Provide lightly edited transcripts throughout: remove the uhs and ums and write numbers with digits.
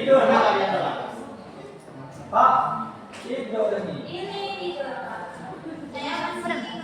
Tidur nak kalian telah. Pak, tidur lagi. Ini tidur. Saya akan pergi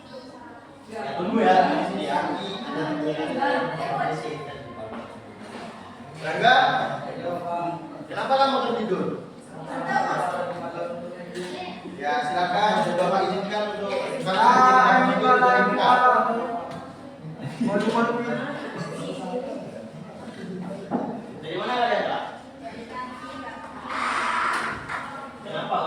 ke Ya tunggu ya di sini ya. Rangga, kenapa kamu tertidur? Ya silakan, Bapak izinkan untuk dari mana kalian Pak? Kenapa?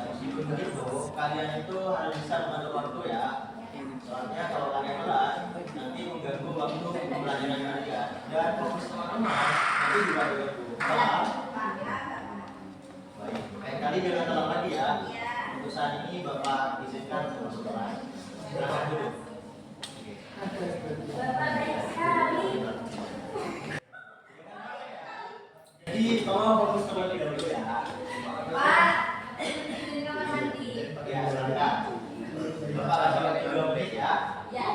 Meskipun begitu, kalian itu harus bisa mengatur waktu ya. Soalnya kalau kalian telat, nanti mengganggu waktu pembelajaran kalian dan fokus teman-teman nanti juga terganggu. Paham? Baik, lain kali jangan telat lagi ya. Untuk saat ini Bapak izinkan untuk masuk kelas. Silakan duduk. Jadi tolong fokus terlebih dahulu ya. Pak, di kamar mandi. Ya, silakan. Bapak kasih waktu 2 menit ya. Ya.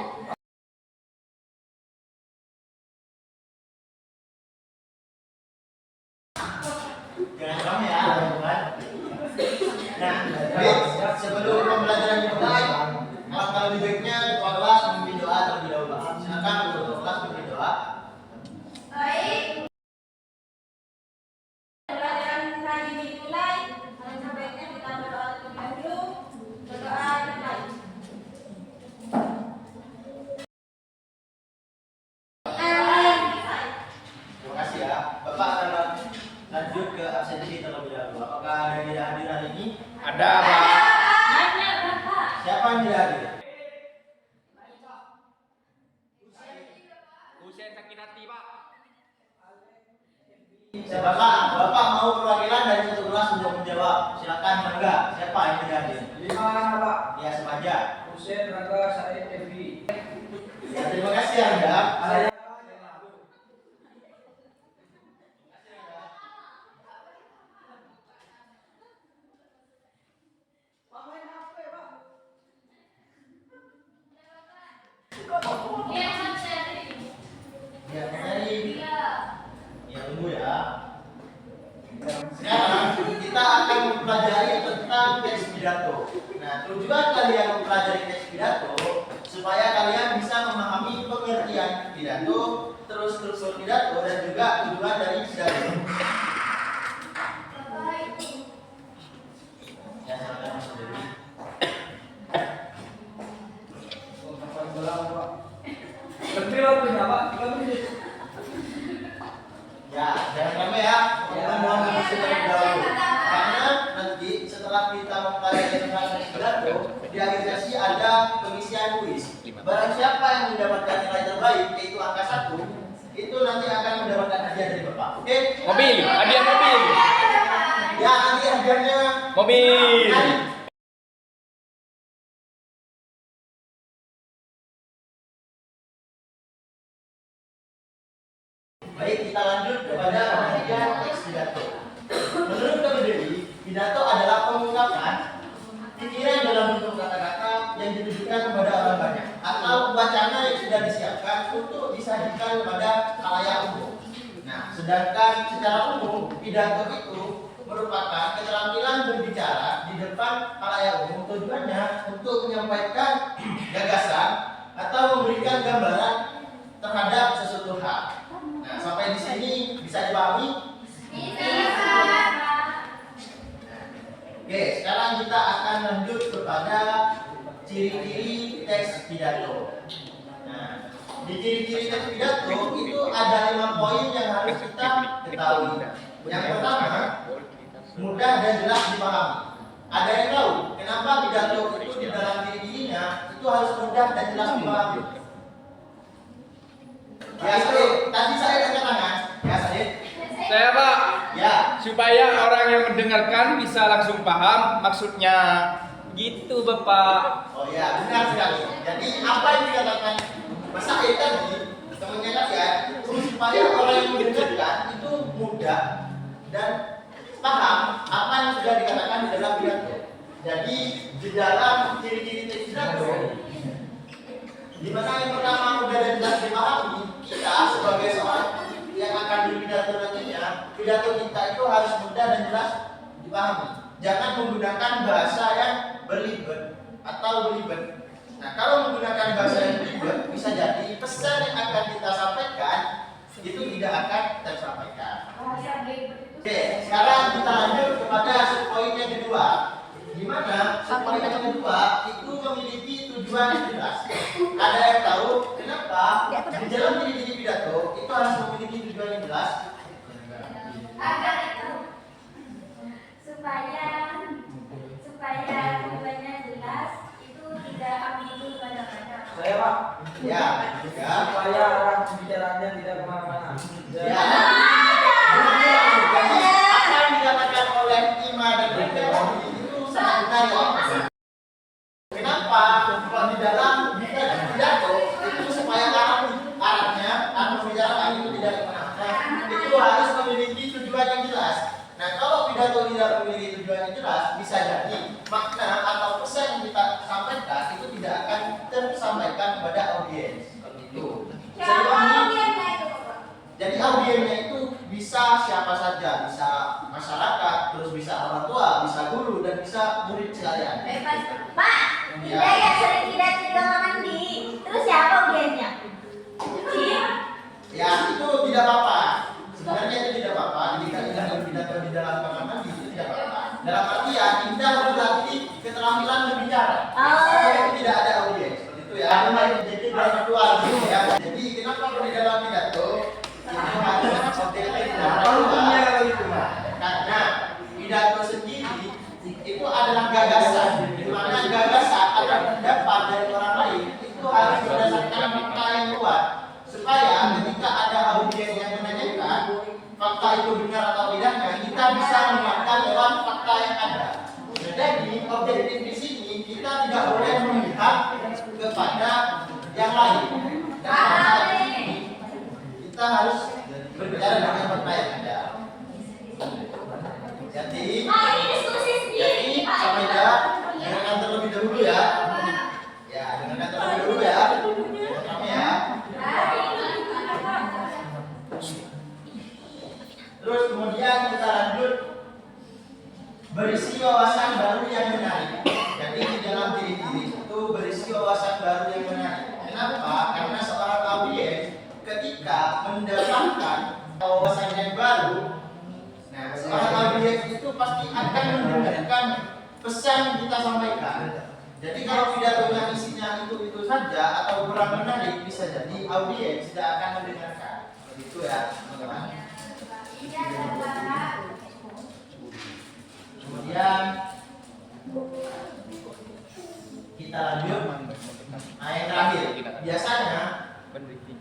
Jangan rame ya, teman-teman. Nah, baik, sebelum pembelajaran dimulai, alangkah lebih baiknya ketua kelas memimpin doa terlebih dahulu. Silakan ketua kelas memimpin doa. Baik. Pelajaran hari ini dimulai. Alangkah baiknya kita berdoa terlebih dahulu. Berdoa dimulai. Terima kasih ya. Bapak akan lanjut ke absensi terlebih dahulu. Apakah ada yang tidak hadir hari ini? Ada, Pak. Banyak Bapak. Siapa yang tidak hadir? Husein sakit hati, Pak. Bapak mau perwakilan dari satu kelas untuk menjawab. Silakan Mangga. Siapa yang tidak hadir? 5 Pak. Ya, sepanjang. Husein Rangga Said Devi. Ya, terima kasih Anda. Ya, dari ya tunggu ya. Sekarang kita akan mempelajari tentang teks pidato. Nah, tujuan kalian mempelajari teks pidato supaya kalian bisa memahami pengertian pidato, terus struktur pidato dan juga tujuan dari pidato. Ya, silakan Mas Dewi. Berhenti waktunya Pak. 3 menit. Ya, jangan rame ya. Teman-teman mohon masuk terlebih dahulu. Karena nanti setelah kita mempelajari tentang teks pidato, di akhir sesi ada pengisian kuis. Barang siapa yang mendapatkan nilai terbaik, yaitu angka 1, itu nanti akan mendapatkan hadiah dari Bapak. Oke? Mobil, hadiah mobil. Ya, nanti hadiahnya Mobil. Baik, kita lanjut kepada pengertian teks pidato. Menurut KBBI, pidato adalah pengungkapan pikiran dalam bentuk kata-kata yang ditujukan kepada orang banyak atau wacana yang sudah disiapkan untuk disajikan kepada khalayak umum. Nah, sedangkan secara umum pidato itu merupakan keterampilan berbicara di depan khalayak umum, tujuannya untuk menyampaikan gagasan atau memberikan gambaran terhadap sesuatu hal. Nah, sampai di sini bisa dipahami? Oke, sekarang kita akan lanjut kepada ciri-ciri teks pidato. Nah, di ciri-ciri teks pidato itu ada 5 poin yang harus kita ketahui. Yang pertama, mudah dan jelas dipahami. Ada yang tahu kenapa pidato itu di dalam dirinya itu harus mudah dan jelas dipahami? Ya, tadi saya angkat tangan. Ya, Sadid. Saya, Pak. Ya. Supaya orang yang mendengarkan bisa langsung paham maksudnya. Gitu, Bapak. Oh ya, benar sekali. Jadi apa yang dikatakan Mas Said tadi, temannya kalian, supaya orang yang mendengarkan itu mudah dan paham apa yang sudah dikatakan di dalam pidato. Jadi di dalam ciri-ciri teks pidato Di mana yang pertama mudah dan jelas dipahami, kita sebagai seorang yang akan berpidato nantinya, pidato kita itu harus mudah dan jelas dipahami. Jangan menggunakan bahasa yang berlibat atau belibet. Nah, kalau menggunakan bahasa yang belibet, bisa jadi pesan yang akan kita sampaikan itu tidak akan tersampaikan. Oke, sekarang kita lanjut kepada subpoin yang kedua. Di mana subpoin yang kedua itu memiliki tujuan yang jelas. Ada yang tahu kenapa di dalam diri pidato itu harus memiliki tujuan yang jelas? Agar itu supaya tujuannya jelas, itu tidak ambigu pada-pada. Saya Pak. Ya, ya. Supaya arah pembicaraannya tidak kemana-mana. Ya. Apa yang dikatakan oleh Ima dan Rika itu sangat benar ya. Kenapa? Kalau di dalam pidato itu supaya arahnya atau pembicaraan itu tidak kemana-mana, itu harus memiliki tujuan yang jelas. Nah, kalau pidato tidak memiliki tujuan yang jelas, bisa jadi makna atau pesan yang kita sampaikan itu tidak akan tersampaikan kepada audiens. Itu. Siapa audiensnya itu, Bapak? Jadi audiensnya itu bisa siapa saja, bisa masyarakat, terus bisa orang tua, bisa guru, dan bisa murid sekalian. Bebas. Pak, Ya. kita yang sering pidato di kamar mandi. Terus siapa audiensnya? Ya, itu tidak apa-apa. Sebenarnya itu tidak apa-apa. Jika Indah berpidato di dalam kamar mandi itu tidak apa-apa. Dalam artian Indah berlatih keterampilan berbicara. Supaya itu tidak ada audiens. Seperti itu ya. Jadi virtual gitu ya. Jadi kenapa kalau di dalam pidato itu harus objektif dan virtual? Karena pidato sendiri itu adalah gagasan. Di mana gagasan atau pendapat dari orang lain itu harus berdasarkan fakta yang kuat. Supaya ketika ada audiens yang menanyakan fakta itu benar atau tidaknya, kita bisa menguatkan lewat fakta yang ada. Jadi objektif di sini kita tidak boleh melihat kepada yang lain. Dan pada ini kita harus berbicara dengan fakta yang ada. Jadi ini diskusi sendiri, Pak. Sameda dengarkan terlebih dahulu ya. Ya, dengarkan terlebih dahulu ya. Kami ya. Terus kemudian kita lanjut berisi wawasan baru yang menarik. Jadi di dalam diri itu berisi wawasan baru yang menarik. Kenapa? Karena seorang audiens ketika mendapatkan wawasan yang baru, nah seorang audiens itu pasti akan mendengarkan pesan yang kita sampaikan. Jadi kalau pidatonya isinya itu saja atau kurang menarik, bisa jadi audiens tidak akan mendengarkan. Begitu ya, teman-teman. Kemudian kita lanjut. Nah, yang terakhir, biasanya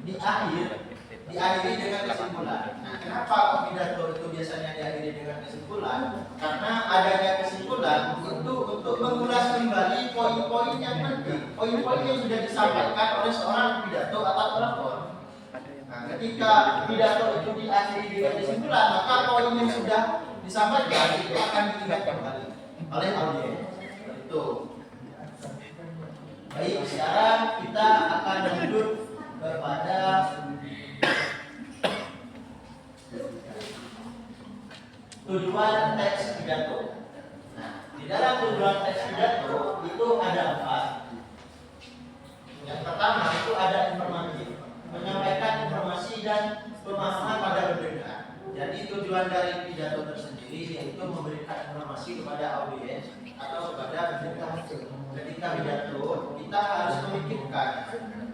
diakhiri dengan kesimpulan. Nah, kenapa kok pidato itu biasanya diakhiri dengan kesimpulan? Karena adanya kesimpulan itu untuk mengulas kembali poin-poin yang penting, poin-poin yang sudah disampaikan oleh seorang pidato atau orator. Nah, ketika pidato itu diakhiri dengan kesimpulan, maka poin yang sudah disampaikan itu akan diingat kembali oleh audiens. Itu. Baik, sekarang kita akan lanjut kepada tujuan teks pidato. Nah, di dalam tujuan teks pidato itu ada 4. Yang pertama itu ada informatif, menyampaikan informasi dan pemahaman pada pendengar. Jadi tujuan dari pidato tersendiri yaitu memberikan informasi kepada audiens atau kepada pendengar. Ketika pidato kita harus memikirkan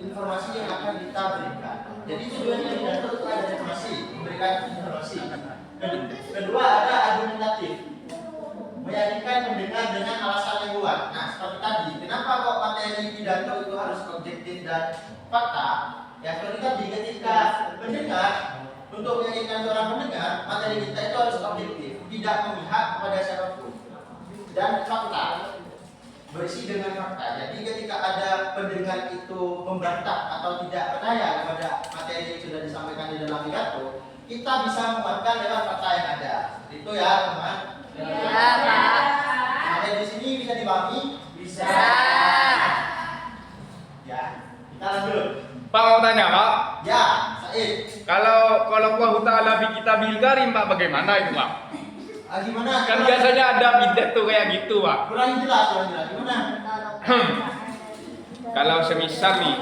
informasi yang akan kita berikan. Jadi tujuannya pidato itu ada informasi, memberikan informasi. Kedua ada argumentatif, meyakinkan pendengar dengan alasan yang kuat. Nah, seperti tadi, kenapa kok materi pidato itu harus objektif dan fakta? Ya, seperti tadi, ketika pendengar, untuk meyakinkan seorang pendengar, materi kita itu harus objektif, tidak memihak kepada siapapun, dan fakta, berisi dengan fakta. Jadi ketika ada pendengar itu membantah atau tidak percaya kepada materi yang sudah disampaikan di dalam pidato, kita bisa menguatkan lewat fakta yang ada. Itu ya, teman. Ya, Pak. Sampai di sini bisa dipahami? Bisa. Ya. Kita lanjut. Pak mau tanya Pak, Ya, Said. kalau Allah Ta'ala bi kitabil karim Pak bagaimana itu Pak? Gimana? Kan biasanya ada pidato kayak gitu Pak. Kurang jelas. Gimana? Kalau semisal nih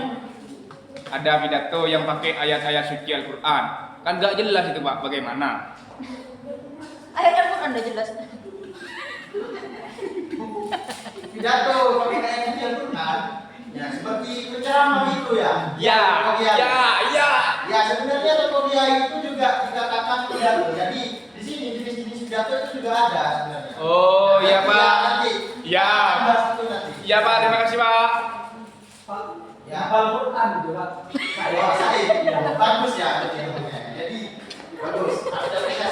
ada pidato yang pakai ayat-ayat suci Al-Quran, kan gak jelas itu Pak bagaimana? Ayatnya pun Anda jelas. Pidato pakai ayat suci Al-Quran. Ya, seperti penceramah itu ya. Ya, Ya, sebenarnya Tokogia itu juga dikatakan pidato. Jadi di sini jenis-jenis pidato itu juga ada sebenarnya. Oh iya Nanti Pak. Nanti. Ya. Bahas itu nanti. Iya Pak, terima kasih Pak. Pak, Ya. Al-Quran gitu Pak. Wah, Said. Bagus ya. Jadi bagus.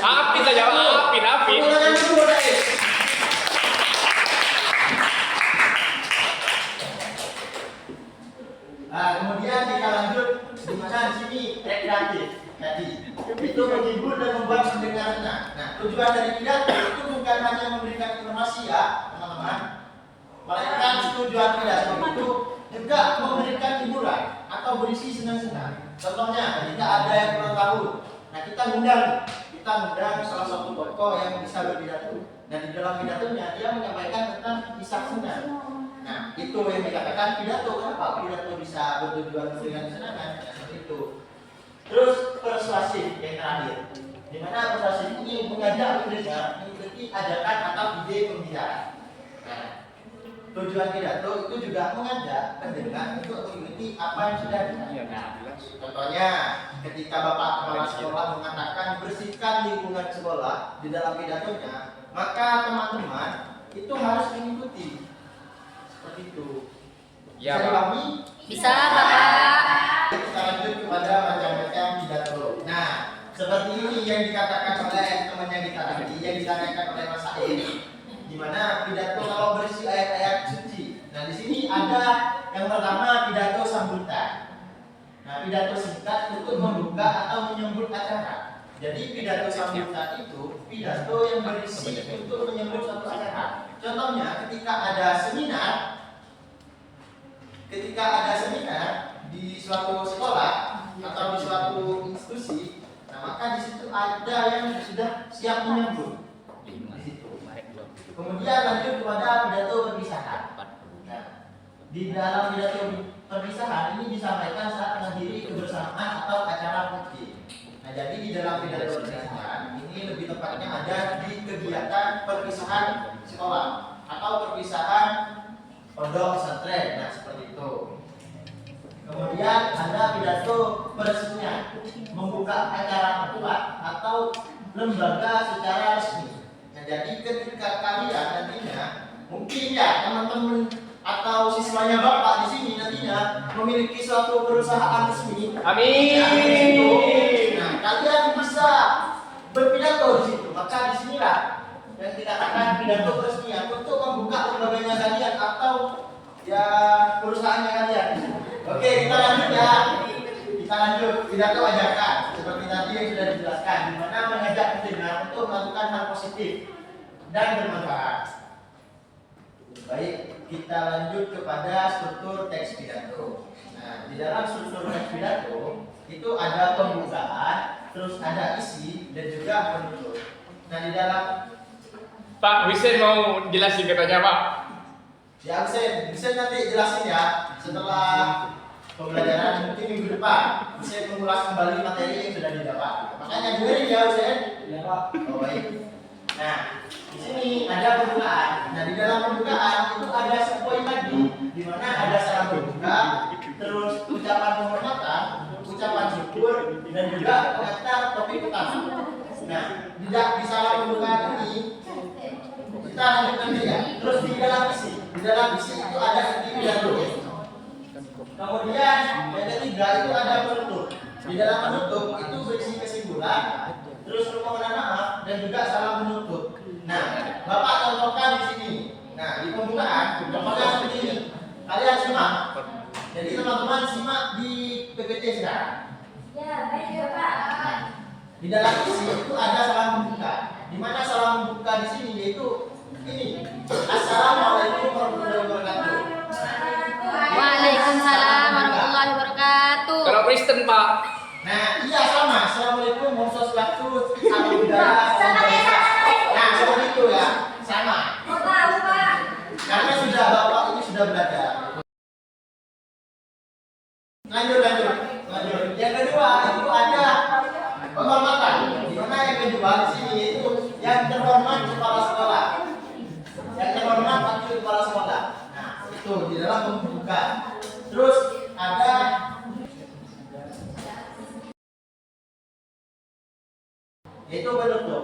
Apin saja, apin. Ulangan dulu, Said. Nah, kemudian kita lanjut di mana di sini rekreatif tadi itu menghibur dan membuat mendengar senang. Nah, tujuan dari pidato itu bukan hanya memberikan informasi ya teman-teman, melainkan tujuan pidato itu juga memberikan hiburan atau berisi senang-senang. Contohnya ketika ada yang ulang tahun, nah kita ngundang salah satu tokoh yang bisa berpidato. Dan di dalam pidatonya dia menyampaikan tentang kisah senang. Nah, itu yang dikatakan pidato. Kenapa pidato bisa bertujuan memberikan kesenangan? Ya, seperti itu. Terus persuasif yang terakhir, di mana persuasif ini mengajak pendengar mengikuti ajakan atau ide pembicara. Nah, tujuan pidato itu juga mengajak pendengar untuk mengikuti apa yang sudah disampaikan. Contohnya, ketika Bapak Kepala Sekolah mengatakan bersihkan lingkungan sekolah di dalam pidatonya, maka teman-teman itu harus mengikuti. Seperti itu. Ya, Bisa Pak. dipahami? Bisa, Bapak. Kita lanjut kepada macam-macam pidato. Nah, seperti ini yang dikatakan oleh temannya kita tadi, yang ditanyakan oleh Mas Said. Di mana pidato kalau berisi ayat-ayat suci. Nah, di sini ada yang pertama pidato sambutan. Nah, pidato singkat untuk membuka atau menyambut acara. Jadi pidato sambutan itu pidato yang berisi untuk menyambut suatu acara. Contohnya ketika ada seminar di suatu sekolah atau di suatu institusi, nah maka di situ ada yang sudah siap menyambut. Di situ. Kemudian lanjut kepada pidato perpisahan. Nah, di dalam pidato perpisahan ini disampaikan saat menghadiri kebersamaan atau acara penting. Nah, jadi di dalam pidato perpisahan ini lebih tepatnya ada di kegiatan perpisahan sekolah atau perpisahan pondok pesantren. Nah, seperti itu. Kemudian ada pidato peresmian, membuka acara tempat atau lembaga secara resmi. Nah, jadi ketika kalian nantinya mungkin ya teman-teman atau siswanya Bapak di sini nantinya memiliki suatu perusahaan resmi. Amin. Nah, di situ, nah, kalian bisa berpidato di situ. Maka disinilah yang dikatakan pidato peresmian untuk membuka lembaganya kalian atau ya perusahaannya kalian. Oke, kita lanjut ya. Kita lanjut pidato ajakan seperti tadi yang sudah dijelaskan, di mana mengajak pendengar untuk melakukan hal positif dan bermanfaat. Baik, kita lanjut kepada struktur teks pidato. Nah, di dalam struktur teks pidato itu ada pembukaan, terus ada isi dan juga penutup. Nah, di dalam Pak Hussein mau jelasin katanya Pak. ya Hussein nanti jelasin ya setelah pembelajaran mungkin minggu depan. Hussein mengulas kembali materi yang sudah didapat. Makanya dengerin ya Hussein. Ya Pak. Oh, baik. Nah, di sini ada pembukaan. Nah, di dalam pembukaan itu ada poin tadi, di mana ada salam pembuka, terus ucapan penghormatan, ucapan syukur, dan juga pengantar topik utama. Nah, di salam pembukaan ini kita lanjut nanti ya. Terus di dalam isi itu ada inti pidato. Kemudian yang ketiga itu ada penutup. Di dalam penutup itu berisi kesimpulan, terus permohonan maaf dan juga salam penutup. Nah, Bapak contohkan di sini. Nah, di pembukaan contohnya seperti ini. Kalian simak. Jadi teman-teman simak di PPT sekarang. Ya, baik ya, Pak. Di dalam isi itu ada salam pembuka. Di mana salam pembuka di sini yaitu ini. Assalamualaikum warahmatullahi wabarakatuh. Waalaikumsalam warahmatullahi wabarakatuh. Kristen, Pak. Nah, iya sama. Assalamualaikum warahmatullahi wabarakatuh. Salam budaya, salam Sama kayak bangsa. sama kayak. Nah, seperti itu ya. Sama. Mau tahu Pak? Karena sudah Bapak ini sudah belajar. Lanjut. Yang kedua itu ada penghormatan. Di mana yang kedua di sini itu yang terhormat kepala sekolah. Yang terhormat wakil kepala sekolah. Nah, itu di dalam pembuka. Terus ada itu penutup.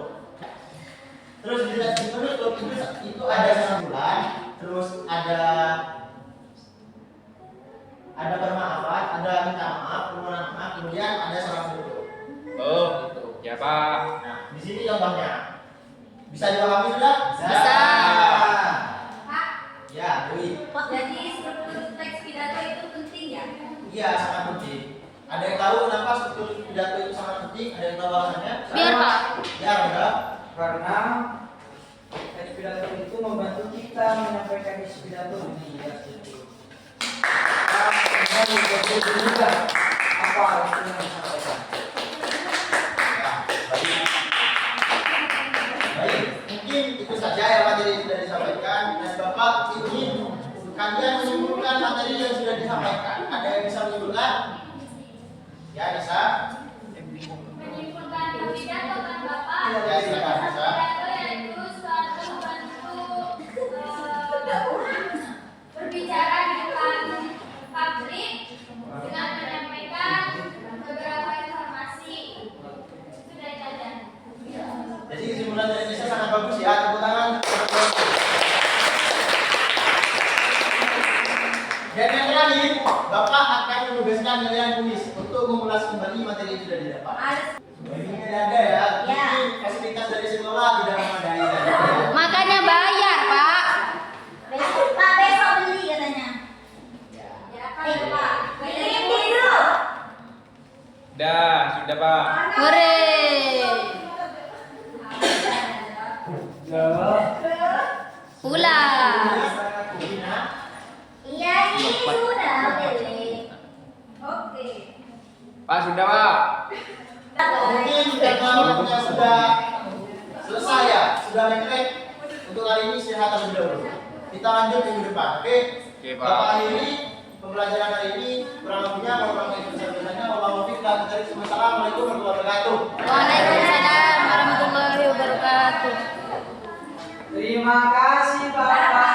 Terus di penutup itu ada sambutan, terus ada permaafan, ada minta maaf, permohonan maaf, kemudian ada salam tutup. Oh, ya, Pak. Nah, di sini contohnya. Bisa dipahami sudah? Bisa. Pak, Ya, Dewi. jadi struktur teks pidato itu penting ya? Iya, sangat penting. Ada yang tahu kenapa struktur pidato itu sangat penting? Ada yang tahu alasannya? Biar Pak. Ya, udah. Karena teks pidato itu membantu kita menyampaikan isi pidato dengan jelas. Kita menjadi juga apa yang disampaikan. Baik, mungkin itu saja yang materi yang sudah disampaikan dan Bapak ingin kalian menyimpulkan materi yang sudah disampaikan. Ada yang bisa menyimpulkan? Ya, bisa. Menyimpulkan pidato kan Bapak? Ya, silakan bisa. Pidato yaitu suatu bentuk berbicara di depan publik dengan menyampaikan beberapa informasi. Sudah itu aja. Jadi kesimpulan dari Nisa sangat bagus ya. Tepuk tangan. Dan yang terakhir, Bapak akan menugaskan kalian tulis untuk mengulas kembali materi yang sudah didapat. Ini ada ya. Ya. Ini fasilitas dari sekolah tidak memadai. Makanya bayar, Pak. Pak besok beli katanya. Ya, Pak. Kirim dulu. Dah, sudah, Pak. Hore. Pulang. Iya, ini sudah beli. Oke. Pak, sudah, Pak. Mungkin karena waktunya sudah selesai ya, sudah mekrek. Untuk hari ini istirahat terlebih dahulu. Kita lanjut minggu depan, oke? Oke, Pak. Bapak akhiri pembelajaran hari ini. Kurang lebihnya mohon maaf yang sebesar-besarnya. Wassalamualaikum warahmatullahi wabarakatuh. Waalaikumsalam warahmatullahi wabarakatuh. Terima kasih Bapak.